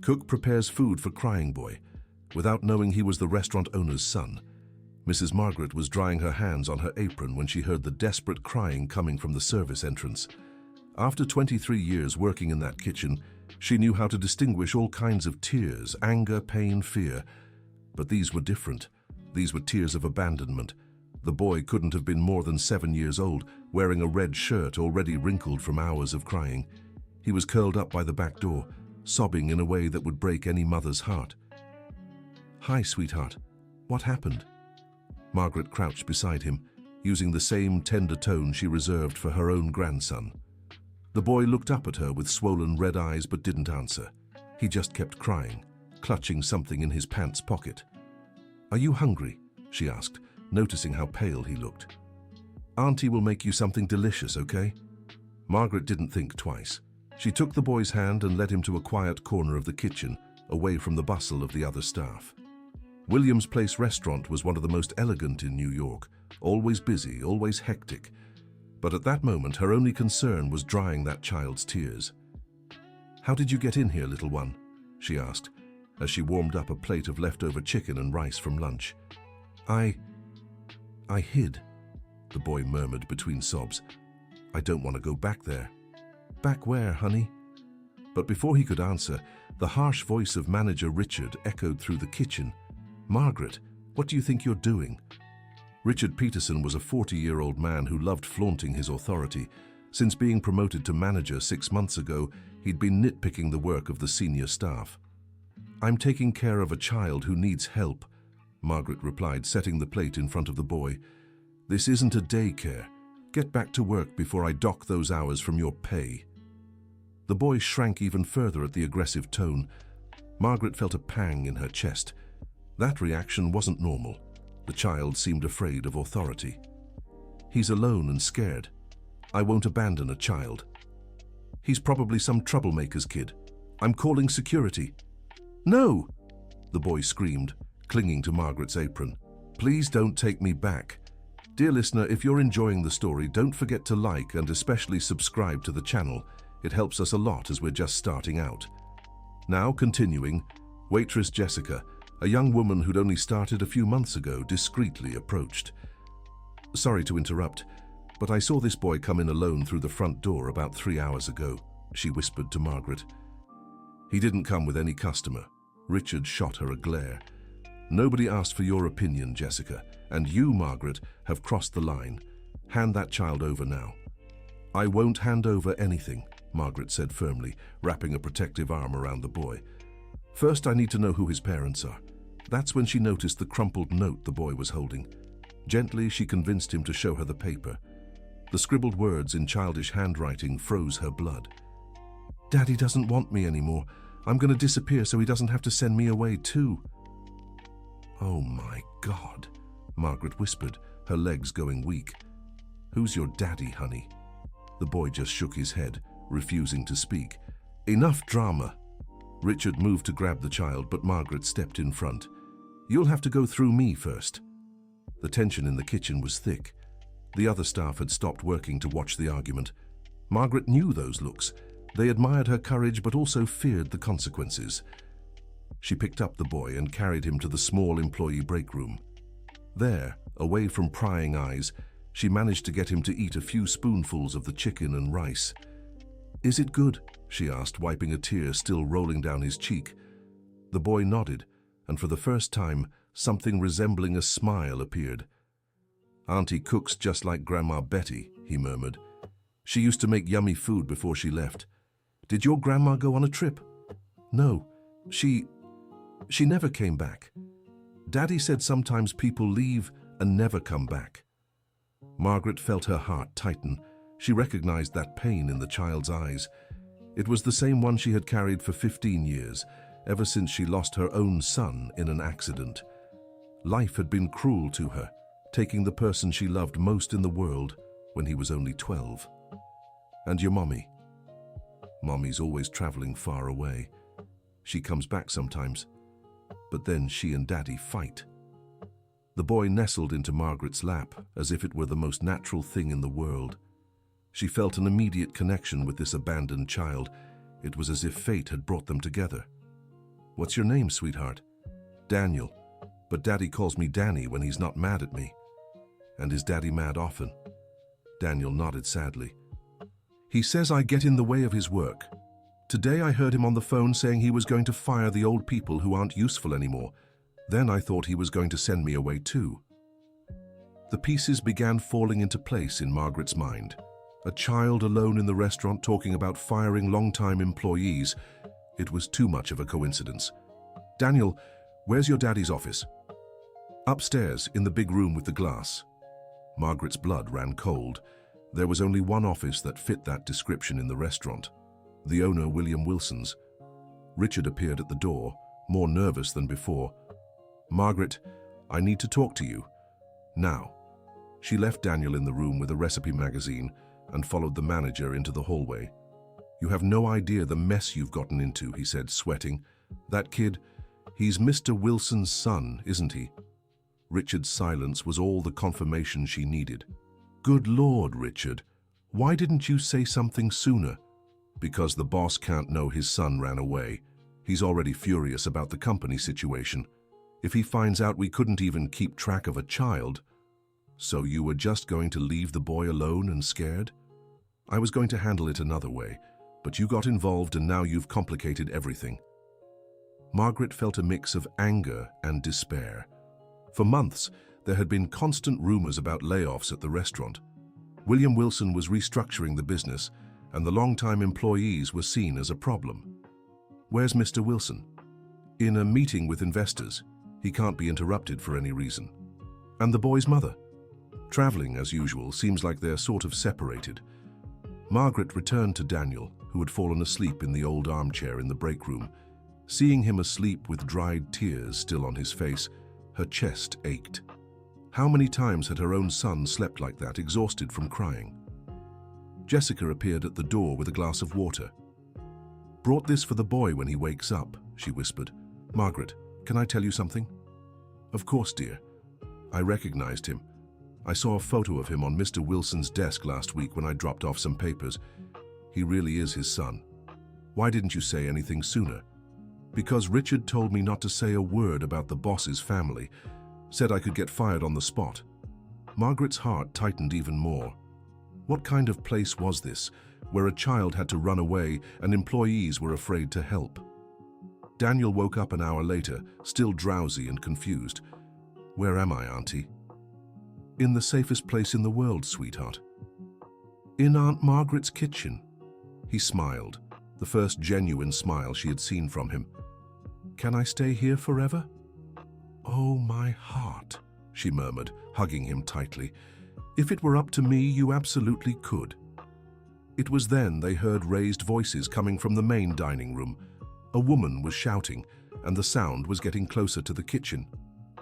Cook prepares food for crying boy, without knowing he was the restaurant owner's son. Mrs. Margaret was drying her hands on her apron when she heard the desperate crying coming from the service entrance. After 23 years working in that kitchen, she knew how to distinguish all kinds of tears: anger, pain, fear. But these were different. These were tears of abandonment. The boy couldn't have been more than 7 years old, wearing a red shirt already wrinkled from hours of crying. He was curled up by the back door, sobbing in a way that would break any mother's heart. "Hi, sweetheart. What happened?" Margaret crouched beside him, using the same tender tone she reserved for her own grandson. The boy looked up at her with swollen red eyes but didn't answer. He just kept crying, clutching something in his pants pocket. "Are you hungry?" she asked, noticing how pale he looked. "Auntie will make you something delicious, okay?" Margaret didn't think twice. She took the boy's hand and led him to a quiet corner of the kitchen, away from the bustle of the other staff. Williams Place restaurant was one of the most elegant in New York, always busy, always hectic. But at that moment, her only concern was drying that child's tears. "How did you get in here, little one?" she asked, as she warmed up a plate of leftover chicken and rice from lunch. I hid," the boy murmured between sobs. "I don't want to go back there." "Back where, honey?" But before he could answer, the harsh voice of manager Richard echoed through the kitchen. "Margaret, what do you think you're doing?" Richard Peterson was a 40-year-old man who loved flaunting his authority. Since being promoted to manager 6 months ago, he'd been nitpicking the work of the senior staff. "I'm taking care of a child who needs help," Margaret replied, setting the plate in front of the boy. "This isn't a daycare. Get back to work before I dock those hours from your pay." The boy shrank even further at the aggressive tone. Margaret felt a pang in her chest. That reaction wasn't normal. The child seemed afraid of authority. "He's alone and scared. I won't abandon a child. He's probably some troublemaker's kid. I'm calling security." "No!" the boy screamed, clinging to Margaret's apron. "Please don't take me back." Dear listener, if you're enjoying the story, don't forget to like and especially subscribe to the channel. It helps us a lot as we're just starting out. Now, continuing, waitress Jessica, a young woman who'd only started a few months ago, discreetly approached. "Sorry to interrupt, but I saw this boy come in alone through the front door about 3 hours ago," she whispered to Margaret. "He didn't come with any customer." Richard shot her a glare. "Nobody asked for your opinion, Jessica, and you, Margaret, have crossed the line. Hand that child over now." "I won't hand over anything," Margaret said firmly, wrapping a protective arm around the boy. "First, I need to know who his parents are." That's when she noticed the crumpled note the boy was holding. Gently, she convinced him to show her the paper. The scribbled words in childish handwriting froze her blood. "Daddy doesn't want me anymore. I'm going to disappear so he doesn't have to send me away too." "Oh my God," Margaret whispered, her legs going weak. "Who's your daddy, honey?" The boy just shook his head, refusing to speak. "Enough drama." Richard moved to grab the child, but Margaret stepped in front. "You'll have to go through me first." The tension in the kitchen was thick. The other staff had stopped working to watch the argument. Margaret knew those looks. They admired her courage but also feared the consequences. She picked up the boy and carried him to the small employee break room. There, away from prying eyes, she managed to get him to eat a few spoonfuls of the chicken and rice. "Is it good?" she asked, wiping a tear still rolling down his cheek. The boy nodded, and for the first time, something resembling a smile appeared. "Auntie cooks just like Grandma Betty," he murmured. "She used to make yummy food before she left. Did your grandma go on a trip?" "No, she never came back. Daddy said sometimes people leave and never come back." Margaret felt her heart tighten. She recognized that pain in the child's eyes. It was the same one she had carried for 15 years, ever since she lost her own son in an accident. Life had been cruel to her, taking the person she loved most in the world when he was only 12. "And your mommy?" "Mommy's always traveling far away. She comes back sometimes, but then she and Daddy fight." The boy nestled into Margaret's lap as if it were the most natural thing in the world. She felt an immediate connection with this abandoned child. It was as if fate had brought them together. What's your name, sweetheart? Daniel. But Daddy calls me Danny when he's not mad at me. And is Daddy mad often? Daniel nodded sadly. He says I get in the way of his work. Today I heard him on the phone saying he was going to fire the old people who aren't useful anymore. Then I thought he was going to send me away too. The pieces began falling into place in Margaret's mind. A child alone in the restaurant talking about firing long-time employees. It was too much of a coincidence. Daniel, where's your daddy's office? Upstairs, in the big room with the glass. Margaret's blood ran cold. There was only one office that fit that description in the restaurant. The owner, William Wilson's. Richard appeared at the door, more nervous than before. Margaret, I need to talk to you. Now. She left Daniel in the room with a recipe magazine and followed the manager into the hallway. You have no idea the mess you've gotten into, he said, sweating. That kid, he's Mr. Wilson's son, isn't he? Richard's silence was all the confirmation she needed. Good Lord, Richard, why didn't you say something sooner? Because the boss can't know his son ran away. He's already furious about the company situation. If he finds out we couldn't even keep track of a child. So you were just going to leave the boy alone and scared? I was going to handle it another way, but you got involved and now you've complicated everything. Margaret felt a mix of anger and despair. For months, there had been constant rumors about layoffs at the restaurant. William Wilson was restructuring the business, and the long-time employees were seen as a problem. Where's Mr. Wilson? In a meeting with investors. He can't be interrupted for any reason. And the boy's mother? Traveling, as usual, seems like they're sort of separated. Margaret returned to Daniel, who had fallen asleep in the old armchair in the break room. Seeing him asleep with dried tears still on his face, her chest ached. How many times had her own son slept like that, exhausted from crying? Jessica appeared at the door with a glass of water. Brought this for the boy when he wakes up, she whispered. Margaret, can I tell you something? Of course, dear. I recognized him. I saw a photo of him on Mr. Wilson's desk last week when I dropped off some papers. He really is his son. Why didn't you say anything sooner? Because Richard told me not to say a word about the boss's family. Said I could get fired on the spot. Margaret's heart tightened even more. What kind of place was this, where a child had to run away and employees were afraid to help? Daniel woke up an hour later, still drowsy and confused. Where am I, Auntie? In the safest place in the world, sweetheart. In Aunt Margaret's kitchen. He smiled, the first genuine smile she had seen from him. Can I stay here forever? Oh, my heart, she murmured, hugging him tightly. If it were up to me, you absolutely could. It was then they heard raised voices coming from the main dining room. A woman was shouting, and the sound was getting closer to the kitchen.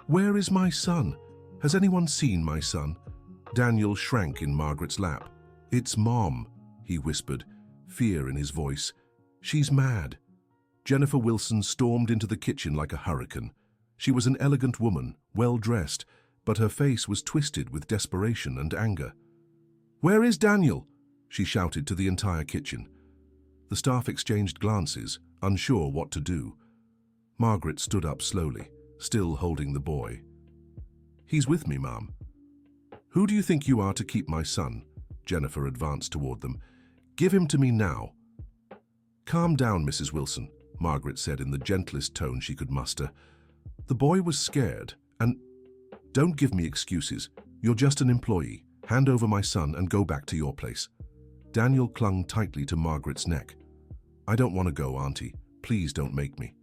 Where is my son? Has anyone seen my son? Daniel shrank in Margaret's lap. It's Mom, he whispered, fear in his voice. She's mad. Jennifer Wilson stormed into the kitchen like a hurricane. She was an elegant woman, well-dressed, but her face was twisted with desperation and anger. Where is Daniel? She shouted to the entire kitchen. The staff exchanged glances, unsure what to do. Margaret stood up slowly, still holding the boy. He's with me, Mom. Who do you think you are to keep my son? Jennifer advanced toward them. Give him to me now. Calm down, Mrs. Wilson, Margaret said in the gentlest tone she could muster. The boy was scared, and... Don't give me excuses. You're just an employee. Hand over my son and go back to your place. Daniel clung tightly to Margaret's neck. I don't want to go, Auntie. Please don't make me.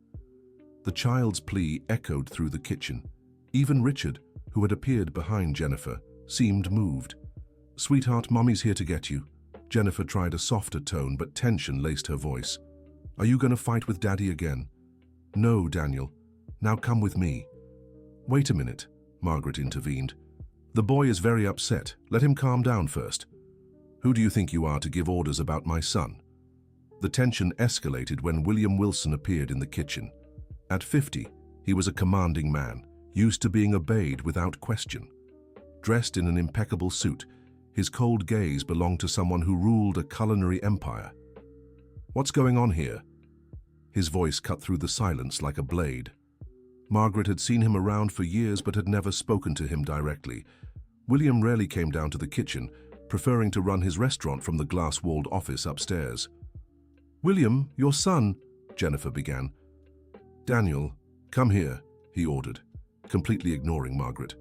The child's plea echoed through the kitchen. Even Richard, who had appeared behind Jennifer, seemed moved. Sweetheart, Mommy's here to get you. Jennifer tried a softer tone, but tension laced her voice. Are you going to fight with Daddy again? No, Daniel. Now come with me. Wait a minute, Margaret intervened. The boy is very upset. Let him calm down first. Who do you think you are to give orders about my son? The tension escalated when William Wilson appeared in the kitchen. At 50, he was a commanding man, used to being obeyed without question. Dressed in an impeccable suit, his cold gaze belonged to someone who ruled a culinary empire. What's going on here? His voice cut through the silence like a blade. Margaret had seen him around for years but had never spoken to him directly. William rarely came down to the kitchen, preferring to run his restaurant from the glass-walled office upstairs. "William, your son," Jennifer began. "Daniel, come here," he ordered, completely ignoring Margaret.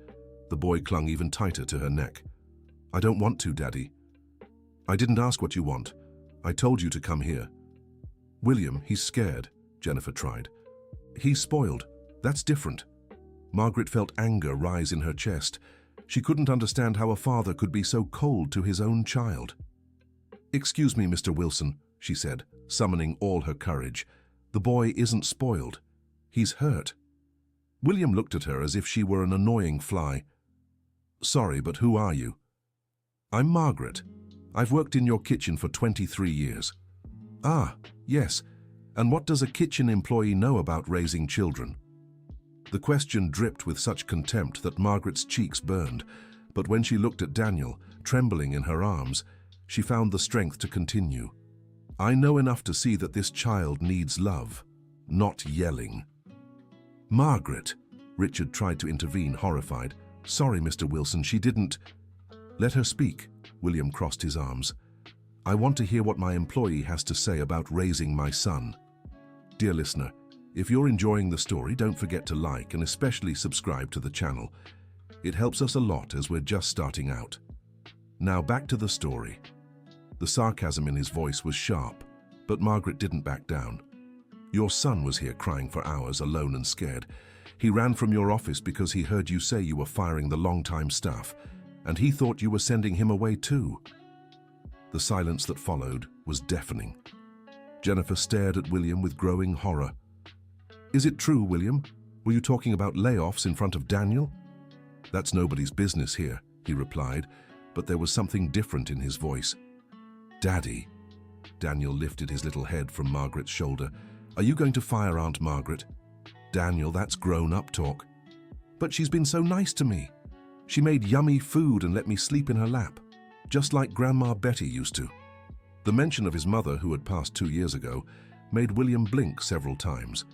The boy clung even tighter to her neck. "I don't want to, Daddy." "I didn't ask what you want. I told you to come here." "William, he's scared," Jennifer tried. "He's spoiled. That's different." Margaret felt anger rise in her chest. She couldn't understand how a father could be so cold to his own child. "Excuse me, Mr. Wilson," she said, summoning all her courage. "The boy isn't spoiled. He's hurt." William looked at her as if she were an annoying fly. "Sorry, but who are you?" "I'm Margaret. I've worked in your kitchen for 23 years. "Ah, yes. And what does a kitchen employee know about raising children?" The question dripped with such contempt that Margaret's cheeks burned, but when she looked at Daniel, trembling in her arms, she found the strength to continue. "I know enough to see that this child needs love, not yelling." "Margaret," Richard tried to intervene, horrified. "Sorry, Mr. Wilson, she didn't—" "Let her speak," William crossed his arms. "I want to hear what my employee has to say about raising my son." Dear listener, if you're enjoying the story, don't forget to like and especially subscribe to the channel. It helps us a lot as we're just starting out. Now back to the story. The sarcasm in his voice was sharp, but Margaret didn't back down. "Your son was here crying for hours, alone and scared. He ran from your office because he heard you say you were firing the long-time staff, and he thought you were sending him away too." The silence that followed was deafening. Jennifer stared at William with growing horror. "Is it true, William? Were you talking about layoffs in front of Daniel?" "That's nobody's business here," he replied, but there was something different in his voice. "Daddy," Daniel lifted his little head from Margaret's shoulder. "Are you going to fire Aunt Margaret?" "Daniel, that's grown-up talk." "But she's been so nice to me. She made yummy food and let me sleep in her lap, just like Grandma Betty used to." The mention of his mother, who had passed 2 years ago, made William blink several times.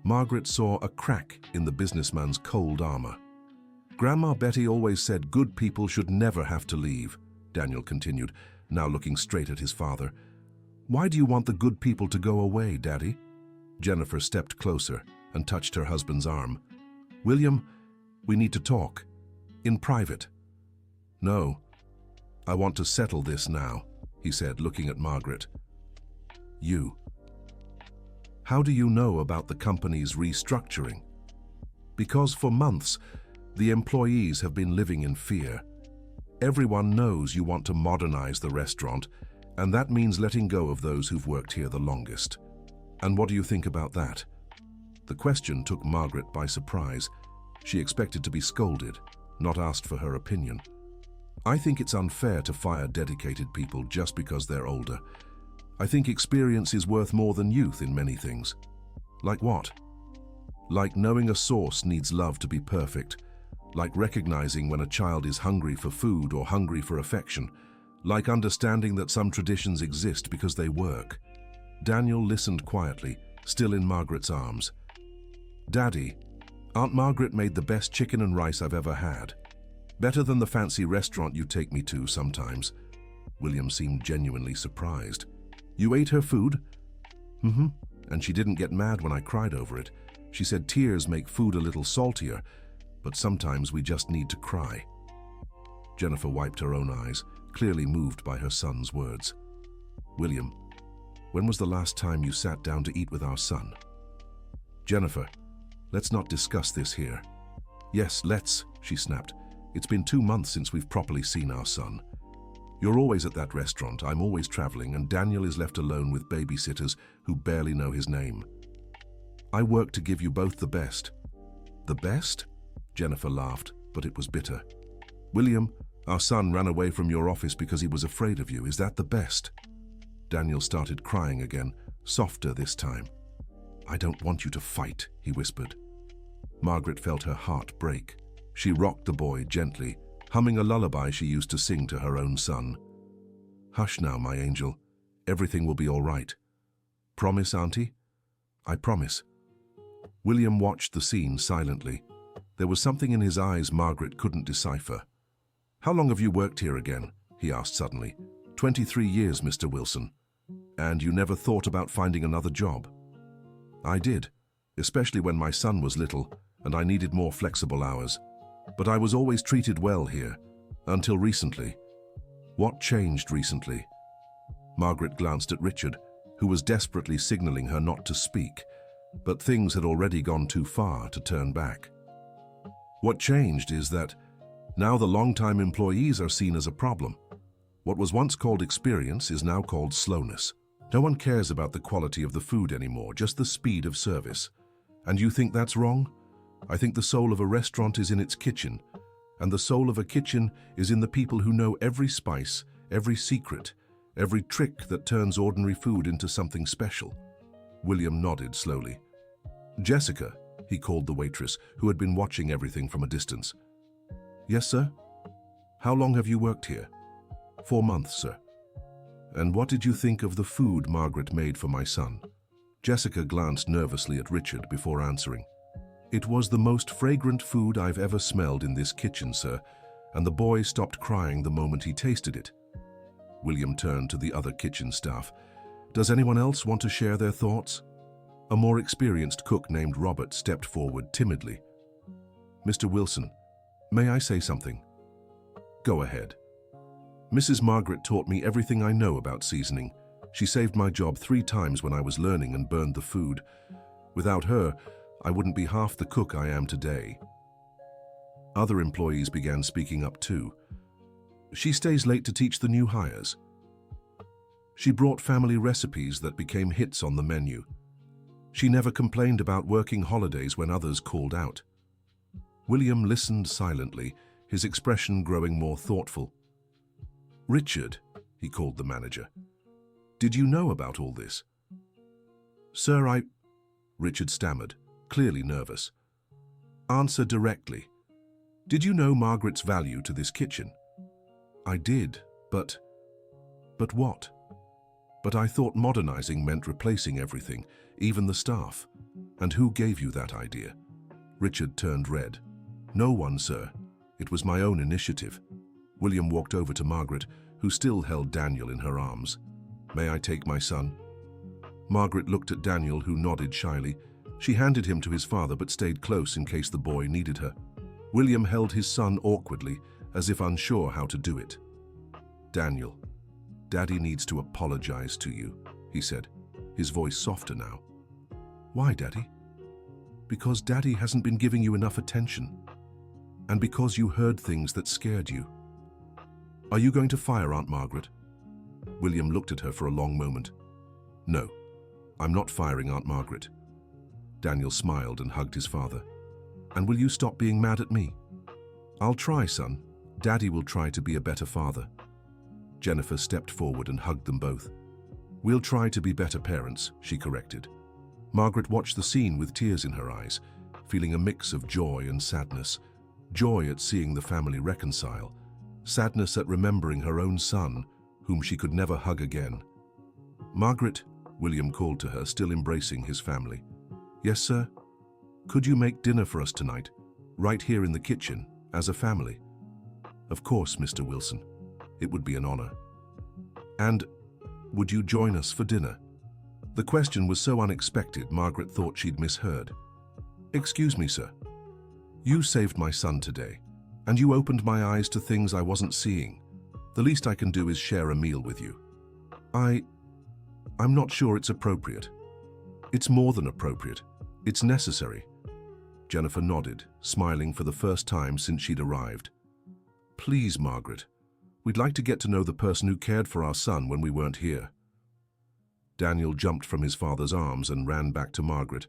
Margaret saw a crack in the businessman's cold armor. "Grandma Betty always said good people should never have to leave," Daniel continued, now looking straight at his father. "Why do you want the good people to go away, Daddy?" Jennifer stepped closer and touched her husband's arm. "William, we need to talk. In private." "No, I want to settle this now," he said, looking at Margaret. "You. How do you know about the company's restructuring?" "Because for months, the employees have been living in fear. Everyone knows you want to modernize the restaurant, and that means letting go of those who've worked here the longest. And what do you think about that?" The question took Margaret by surprise. She expected to be scolded, not asked for her opinion. "I think it's unfair to fire dedicated people just because they're older. I think experience is worth more than youth in many things." "Like what?" "Like knowing a sauce needs love to be perfect. Like recognizing when a child is hungry for food or hungry for affection. Like understanding that some traditions exist because they work." Daniel listened quietly, still in Margaret's arms. "Daddy, Aunt Margaret made the best chicken and rice I've ever had. Better than the fancy restaurant you take me to sometimes." William seemed genuinely surprised. "You ate her food?" "Mm-hmm. And she didn't get mad when I cried over it. She said tears make food a little saltier, but sometimes we just need to cry." Jennifer wiped her own eyes, clearly moved by her son's words. "William, when was the last time you sat down to eat with our son?" "Jennifer, let's not discuss this here." "Yes, let's," she snapped. "It's been 2 months since we've properly seen our son. You're always at that restaurant, I'm always traveling, and Daniel is left alone with babysitters who barely know his name. I work to give you both the best." "The best?" Jennifer laughed, but it was bitter. "William, our son ran away from your office because he was afraid of you. Is that the best?" Daniel started crying again, softer this time. "I don't want you to fight," he whispered. Margaret felt her heart break. She rocked the boy gently, humming a lullaby she used to sing to her own son. "Hush now, my angel. Everything will be all right. Promise, Auntie?" I promise. William watched the scene silently. There was something in his eyes Margaret couldn't decipher. How long have you worked here again? He asked suddenly. 23 years, Mr. Wilson. And you never thought about finding another job? I did, especially when my son was little and I needed more flexible hours. But I was always treated well here, until recently. What changed recently? Margaret glanced at Richard, who was desperately signaling her not to speak, but things had already gone too far to turn back. What changed is that now the long-time employees are seen as a problem. What was once called experience is now called slowness. No one cares about the quality of the food anymore, just the speed of service. And you think that's wrong? I think the soul of a restaurant is in its kitchen, and the soul of a kitchen is in the people who know every spice, every secret, every trick that turns ordinary food into something special. William nodded slowly. Jessica, he called the waitress, who had been watching everything from a distance. Yes, sir? How long have you worked here? 4 months, sir. And what did you think of the food Margaret made for my son? Jessica glanced nervously at Richard before answering. It was the most fragrant food I've ever smelled in this kitchen, sir, and the boy stopped crying the moment he tasted it. William turned to the other kitchen staff. Does anyone else want to share their thoughts? A more experienced cook named Robert stepped forward timidly. Mr. Wilson, may I say something? Go ahead. Mrs. Margaret taught me everything I know about seasoning. She saved my job 3 times when I was learning and burned the food. Without her, I wouldn't be half the cook I am today. Other employees began speaking up too. She stays late to teach the new hires. She brought family recipes that became hits on the menu. She never complained about working holidays when others called out. William listened silently, his expression growing more thoughtful. Richard, he called the manager, did you know about all this? Sir, Richard stammered, clearly nervous. Answer directly. Did you know Margaret's value to this kitchen? I did, but what? But I thought modernizing meant replacing everything, even the staff. And who gave you that idea? Richard turned red. No one, sir. It was my own initiative. William walked over to Margaret, who still held Daniel in her arms. May I take my son? Margaret looked at Daniel, who nodded shyly. She handed him to his father but stayed close in case the boy needed her. William held his son awkwardly, as if unsure how to do it. Daniel, Daddy needs to apologize to you, he said, his voice softer now. Why, Daddy? Because Daddy hasn't been giving you enough attention. And because you heard things that scared you. Are you going to fire Aunt Margaret? William looked at her for a long moment. No, I'm not firing Aunt Margaret. Daniel smiled and hugged his father. And will you stop being mad at me? I'll try, son. Daddy will try to be a better father. Jennifer stepped forward and hugged them both. We'll try to be better parents, she corrected. Margaret watched the scene with tears in her eyes, feeling a mix of joy and sadness. Joy at seeing the family reconcile, sadness at remembering her own son, whom she could never hug again. Margaret, William called to her, still embracing his family. Yes, sir? Could you make dinner for us tonight, right here in the kitchen, as a family? Of course, Mr. Wilson. It would be an honor. And would you join us for dinner? The question was so unexpected, Margaret thought she'd misheard. Excuse me, sir. You saved my son today, and you opened my eyes to things I wasn't seeing. The least I can do is share a meal with you. I'm not sure it's appropriate. It's more than appropriate. It's necessary. Jennifer nodded, smiling for the first time since she'd arrived. Please, Margaret. We'd like to get to know the person who cared for our son when we weren't here. Daniel jumped from his father's arms and ran back to Margaret.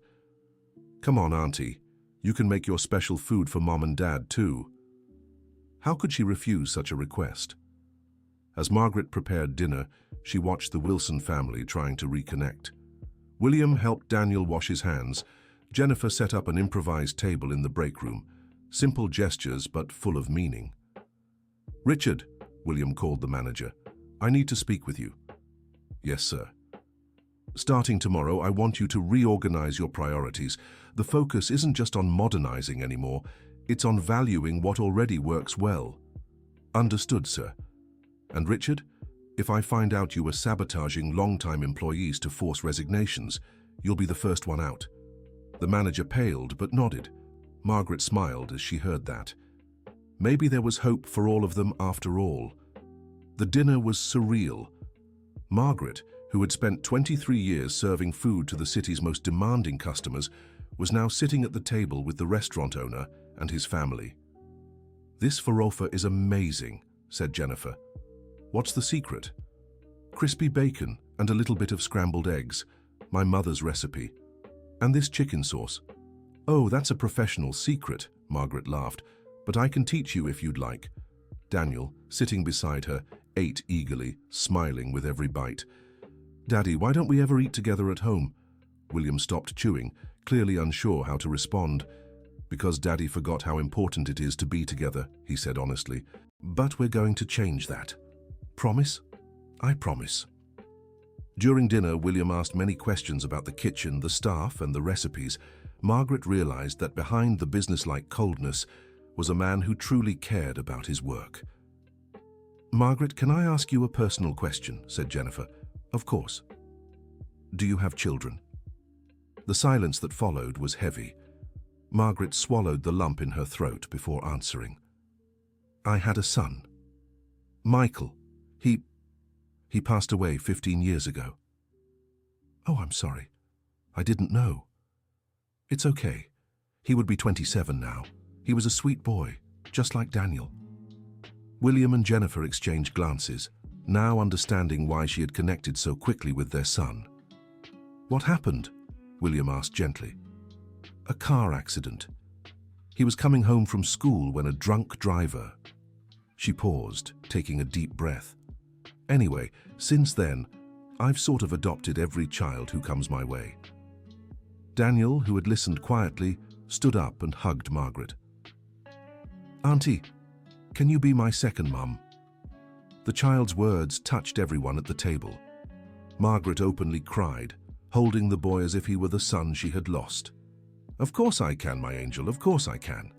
Come on, Auntie. You can make your special food for Mom and Dad, too. How could she refuse such a request? As Margaret prepared dinner, she watched the Wilson family trying to reconnect. William helped Daniel wash his hands. Jennifer set up an improvised table in the break room. Simple gestures, but full of meaning. Richard, William called the manager. I need to speak with you. Yes, sir. Starting tomorrow, I want you to reorganize your priorities. The focus isn't just on modernizing anymore, it's on valuing what already works well. Understood, sir. And Richard, if I find out you were sabotaging long-time employees to force resignations, you'll be the first one out. The manager paled but nodded. Margaret smiled as she heard that. Maybe there was hope for all of them after all. The dinner was surreal. Margaret, who had spent 23 years serving food to the city's most demanding customers, was now sitting at the table with the restaurant owner and his family. "This farofa is amazing," said Jennifer. "What's the secret?" "Crispy bacon and a little bit of scrambled eggs, my mother's recipe. And this chicken sauce." "Oh, that's a professional secret," Margaret laughed, "but I can teach you if you'd like." Daniel, sitting beside her, ate eagerly, smiling with every bite. "Daddy, why don't we ever eat together at home?" William stopped chewing, clearly unsure how to respond. "Because Daddy forgot how important it is to be together," he said honestly. "But we're going to change that. Promise?" "I promise." During dinner, William asked many questions about the kitchen, the staff, and the recipes. Margaret realized that behind the businesslike coldness was a man who truly cared about his work. "Margaret, can I ask you a personal question?" said Jennifer. "Of course." "Do you have children?" The silence that followed was heavy. Margaret swallowed the lump in her throat before answering. "I had a son. Michael. He passed away 15 years ago." "Oh, I'm sorry. I didn't know." "It's okay. He would be 27 now. He was a sweet boy, just like Daniel." William and Jennifer exchanged glances, now understanding why she had connected so quickly with their son. "What happened?" William asked gently. "A car accident. He was coming home from school when a drunk driver—" She paused, taking a deep breath. "Anyway, since then, I've sort of adopted every child who comes my way." Daniel, who had listened quietly, stood up and hugged Margaret. "Auntie, can you be my second mum?" The child's words touched everyone at the table. Margaret openly cried, holding the boy as if he were the son she had lost. "Of course I can, my angel, of course I can."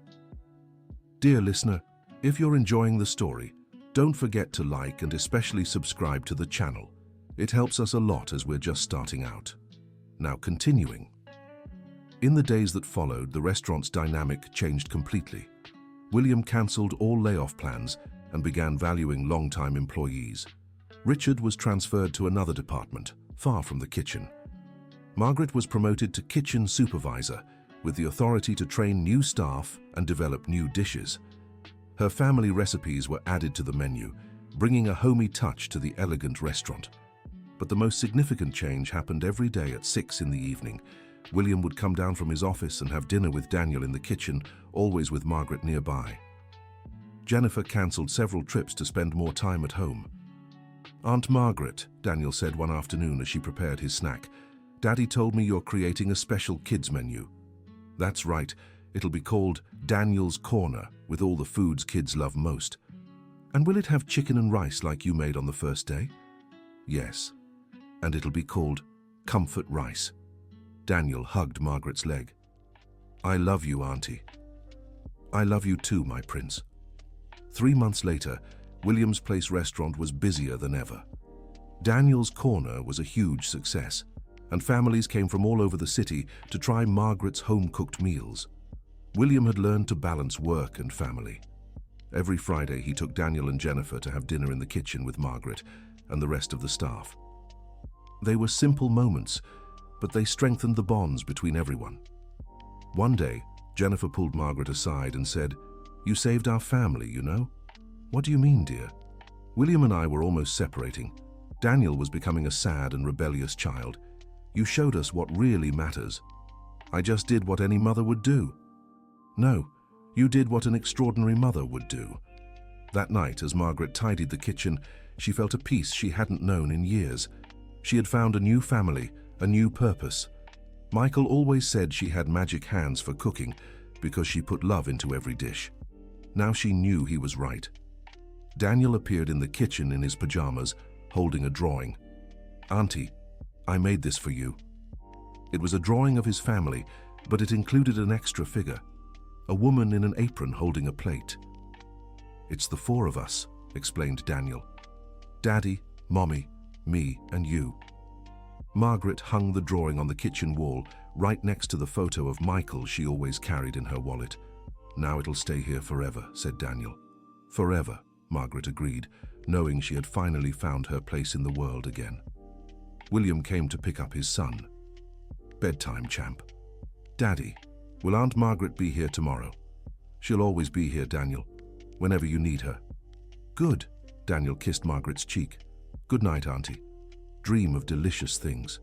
Dear listener, if you're enjoying the story, don't forget to like and especially subscribe to the channel. It helps us a lot as we're just starting out. Now continuing. In the days that followed, the restaurant's dynamic changed completely. William cancelled all layoff plans and began valuing long-time employees. Richard was transferred to another department, far from the kitchen. Margaret was promoted to kitchen supervisor, with the authority to train new staff and develop new dishes. Her family recipes were added to the menu, bringing a homey touch to the elegant restaurant. But the most significant change happened every day at 6 in the evening. William would come down from his office and have dinner with Daniel in the kitchen, always with Margaret nearby. Jennifer cancelled several trips to spend more time at home. "Aunt Margaret," Daniel said one afternoon as she prepared his snack, "Daddy told me you're creating a special kids menu." "That's right. It'll be called Daniel's Corner, with all the foods kids love most." "And will it have chicken and rice like you made on the first day?" "Yes. And it'll be called Comfort Rice." Daniel hugged Margaret's leg. "I love you, Auntie." "I love you too, my prince." 3 months later, William's Place restaurant was busier than ever. Daniel's Corner was a huge success, and families came from all over the city to try Margaret's home-cooked meals. William had learned to balance work and family. Every Friday, he took Daniel and Jennifer to have dinner in the kitchen with Margaret and the rest of the staff. They were simple moments, but they strengthened the bonds between everyone. One day, Jennifer pulled Margaret aside and said, "You saved our family, you know." "What do you mean, dear?" "William and I were almost separating. Daniel was becoming a sad and rebellious child. You showed us what really matters." "I just did what any mother would do." "No, you did what an extraordinary mother would do." That night, as Margaret tidied the kitchen, she felt a peace she hadn't known in years. She had found a new family, a new purpose. Michael always said she had magic hands for cooking because she put love into every dish. Now she knew he was right. Daniel appeared in the kitchen in his pajamas, holding a drawing. "Auntie, I made this for you." It was a drawing of his family, but it included an extra figure, a woman in an apron holding a plate. "It's the four of us," explained Daniel. "Daddy, Mommy, me, and you." Margaret hung the drawing on the kitchen wall, right next to the photo of Michael she always carried in her wallet. "Now it'll stay here forever," said Daniel. "Forever," Margaret agreed, knowing she had finally found her place in the world again. William came to pick up his son. "Bedtime, champ." "Daddy, will Aunt Margaret be here tomorrow?" "She'll always be here, Daniel, whenever you need her." "Good." Daniel kissed Margaret's cheek. "Good night, Auntie. Dream of delicious things."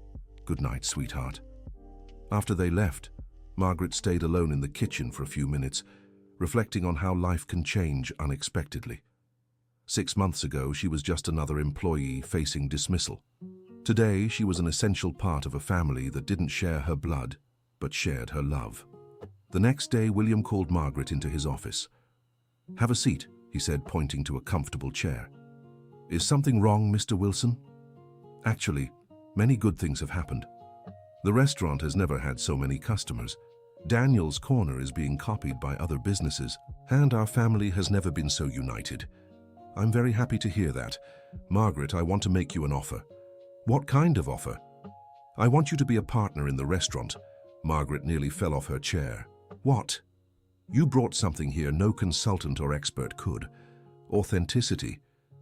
"Good night, sweetheart." After they left, Margaret stayed alone in the kitchen for a few minutes, reflecting on how life can change unexpectedly. 6 months ago, she was just another employee facing dismissal. Today, she was an essential part of a family that didn't share her blood, but shared her love. The next day, William called Margaret into his office. "Have a seat," he said, pointing to a comfortable chair. "Is something wrong, Mr. Wilson?" "Actually, many good things have happened. The restaurant has never had so many customers. Daniel's Corner is being copied by other businesses, and our family has never been so united. I'm very happy to hear that. Margaret, I want to make you an offer." "What kind of offer?" "I want you to be a partner in the restaurant." Margaret nearly fell off her chair. "What?" "You brought something here no consultant or expert could. Authenticity.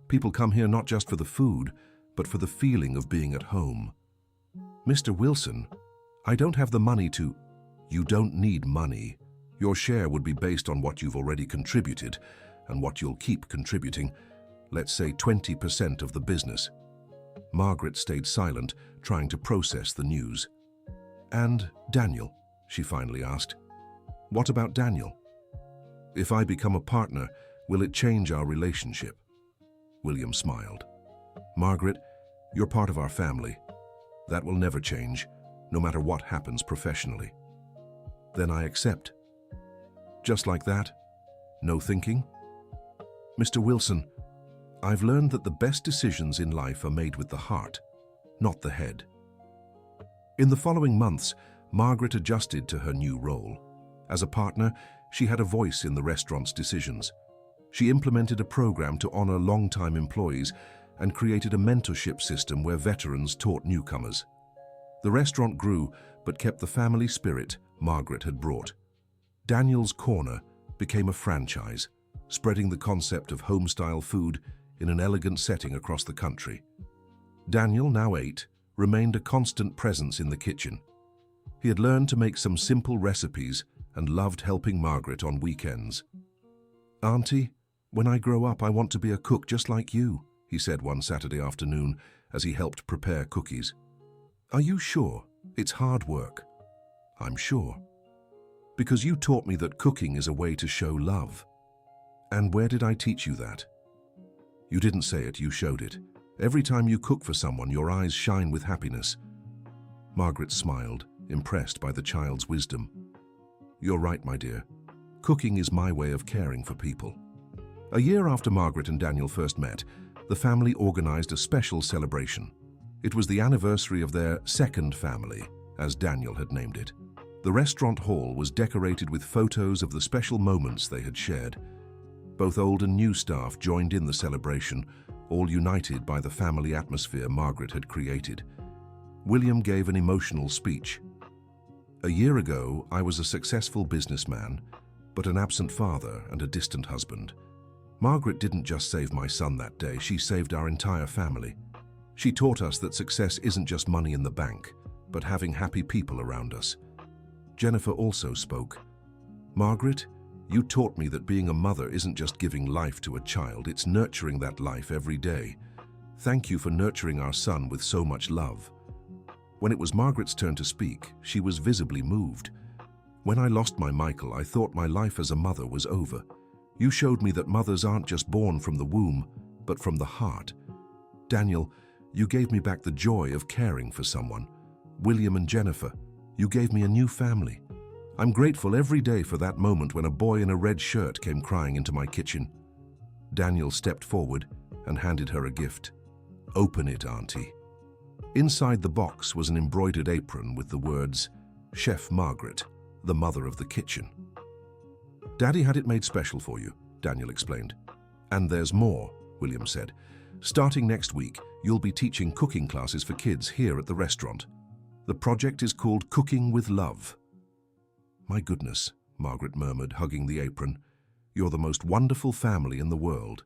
People come here not just for the food, but for the feeling of being at home." "Mr. Wilson, I don't have the money to—" "You don't need money. Your share would be based on what you've already contributed and what you'll keep contributing. Let's say 20% of the business." Margaret stayed silent, trying to process the news. "And Daniel?" she finally asked. "What about Daniel?" "If I become a partner, will it change our relationship?" William smiled. "Margaret, you're part of our family. That will never change, no matter what happens professionally." "Then I accept." "Just like that? No thinking?" "Mr. Wilson, I've learned that the best decisions in life are made with the heart, not the head." In the following months, Margaret adjusted to her new role. As a partner, she had a voice in the restaurant's decisions. She implemented a program to honor long-time employees and created a mentorship system where veterans taught newcomers. The restaurant grew, but kept the family spirit Margaret had brought. Daniel's Corner became a franchise, spreading the concept of home-style food in an elegant setting across the country. Daniel, now 8, remained a constant presence in the kitchen. He had learned to make some simple recipes and loved helping Margaret on weekends. "Auntie, when I grow up, I want to be a cook just like you," he said one Saturday afternoon as he helped prepare cookies. "Are you sure? It's hard work." "I'm sure. Because you taught me that cooking is a way to show love." "And where did I teach you that?" "You didn't say it, you showed it. Every time you cook for someone, your eyes shine with happiness." Margaret smiled, impressed by the child's wisdom. "You're right, my dear. Cooking is my way of caring for people." A year after Margaret and Daniel first met, the family organized a special celebration. It was the anniversary of their second family, as Daniel had named it. The restaurant hall was decorated with photos of the special moments they had shared. Both old and new staff joined in the celebration, all united by the family atmosphere Margaret had created. William gave an emotional speech. "A year ago, I was a successful businessman, but an absent father and a distant husband. Margaret didn't just save my son that day, she saved our entire family. She taught us that success isn't just money in the bank, but having happy people around us." Jennifer also spoke. "Margaret, you taught me that being a mother isn't just giving life to a child, it's nurturing that life every day. Thank you for nurturing our son with so much love." When it was Margaret's turn to speak, she was visibly moved. "When I lost my Michael, I thought my life as a mother was over. You showed me that mothers aren't just born from the womb, but from the heart. Daniel, you gave me back the joy of caring for someone. William and Jennifer, you gave me a new family. I'm grateful every day for that moment when a boy in a red shirt came crying into my kitchen." Daniel stepped forward and handed her a gift. "Open it, Auntie." Inside the box was an embroidered apron with the words, "Chef Margaret, the mother of the kitchen." "Daddy had it made special for you," Daniel explained. "And there's more," William said. "Starting next week, you'll be teaching cooking classes for kids here at the restaurant. The project is called Cooking with Love." "My goodness," Margaret murmured, hugging the apron. "You're the most wonderful family in the world."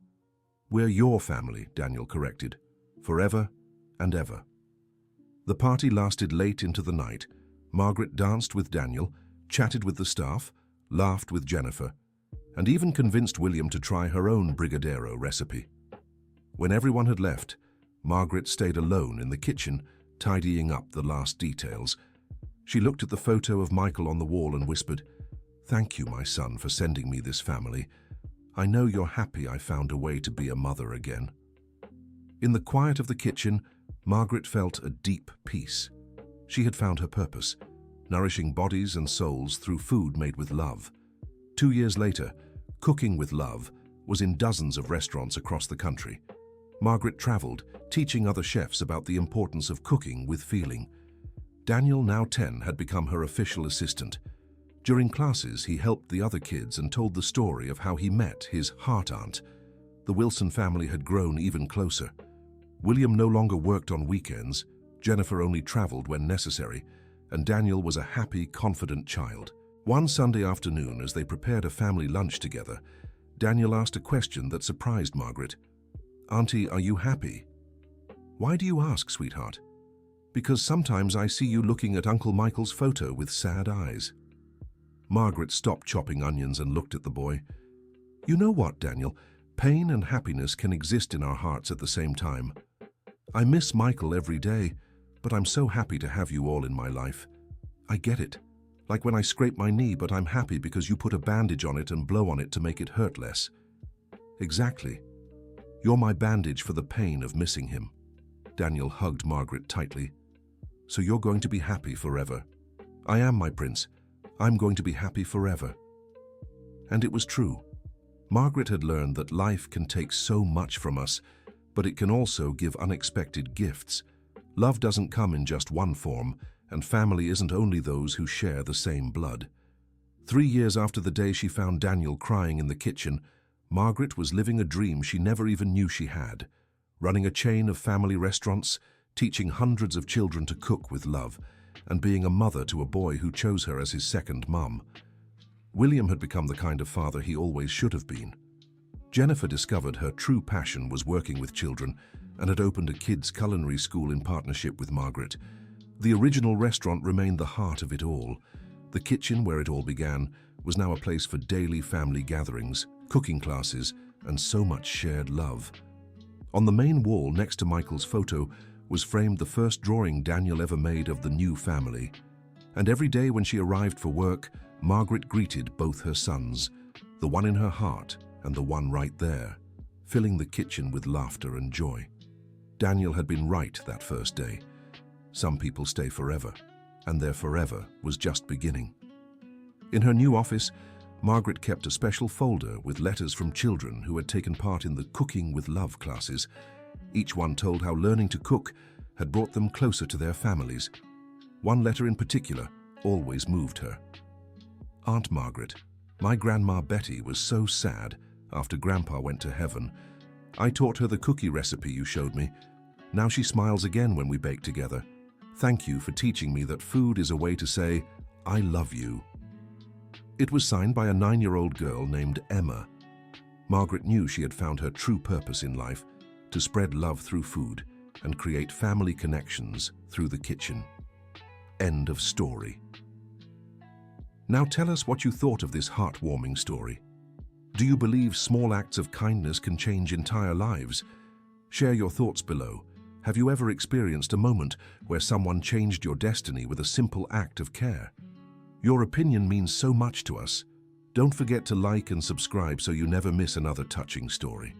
"We're your family," Daniel corrected. "Forever and ever." The party lasted late into the night. Margaret danced with Daniel, chatted with the staff, laughed with Jennifer, and even convinced William to try her own Brigadeiro recipe. When everyone had left, Margaret stayed alone in the kitchen, tidying up the last details. She looked at the photo of Michael on the wall and whispered, "Thank you, my son, for sending me this family. I know you're happy I found a way to be a mother again." In the quiet of the kitchen, Margaret felt a deep peace. She had found her purpose, nourishing bodies and souls through food made with love. 2 years later, Cooking with Love was in dozens of restaurants across the country. Margaret traveled, teaching other chefs about the importance of cooking with feeling. Daniel, now 10, had become her official assistant. During classes, he helped the other kids and told the story of how he met his heart aunt. The Wilson family had grown even closer. William no longer worked on weekends, Jennifer only traveled when necessary, and Daniel was a happy, confident child. One Sunday afternoon, as they prepared a family lunch together, Daniel asked a question that surprised Margaret. "Auntie, are you happy?" "Why do you ask, sweetheart?" "Because sometimes I see you looking at Uncle Michael's photo with sad eyes." Margaret stopped chopping onions and looked at the boy. "You know what, Daniel? Pain and happiness can exist in our hearts at the same time. I miss Michael every day, but I'm so happy to have you all in my life. I get it. Like when I scrape my knee, but I'm happy because you put a bandage on it and blow on it to make it hurt less." "Exactly. You're my bandage for the pain of missing him." Daniel hugged Margaret tightly. "So you're going to be happy forever." "I am, my prince. I'm going to be happy forever." And it was true. Margaret had learned that life can take so much from us, but it can also give unexpected gifts. Love doesn't come in just one form, and family isn't only those who share the same blood. 3 years after the day she found Daniel crying in the kitchen, Margaret was living a dream she never even knew she had, running a chain of family restaurants, teaching hundreds of children to cook with love, and being a mother to a boy who chose her as his second mum. William had become the kind of father he always should have been. Jennifer discovered her true passion was working with children and had opened a kids' culinary school in partnership with Margaret. The original restaurant remained the heart of it all. The kitchen, where it all began, was now a place for daily family gatherings, cooking classes, and so much shared love. On the main wall next to Michael's photo was framed the first drawing Daniel ever made of the new family. And every day when she arrived for work, Margaret greeted both her sons, the one in her heart and the one right there, filling the kitchen with laughter and joy. Daniel had been right that first day. Some people stay forever, and their forever was just beginning. In her new office, Margaret kept a special folder with letters from children who had taken part in the Cooking with Love classes. Each one told how learning to cook had brought them closer to their families. One letter in particular always moved her. "Aunt Margaret, my grandma Betty was so sad after Grandpa went to heaven. I taught her the cookie recipe you showed me. Now she smiles again when we bake together. Thank you for teaching me that food is a way to say, 'I love you.'" It was signed by a 9-year-old girl named Emma. Margaret knew she had found her true purpose in life, to spread love through food and create family connections through the kitchen. End of story. Now tell us what you thought of this heartwarming story. Do you believe small acts of kindness can change entire lives? Share your thoughts below. Have you ever experienced a moment where someone changed your destiny with a simple act of care? Your opinion means so much to us. Don't forget to like and subscribe so you never miss another touching story.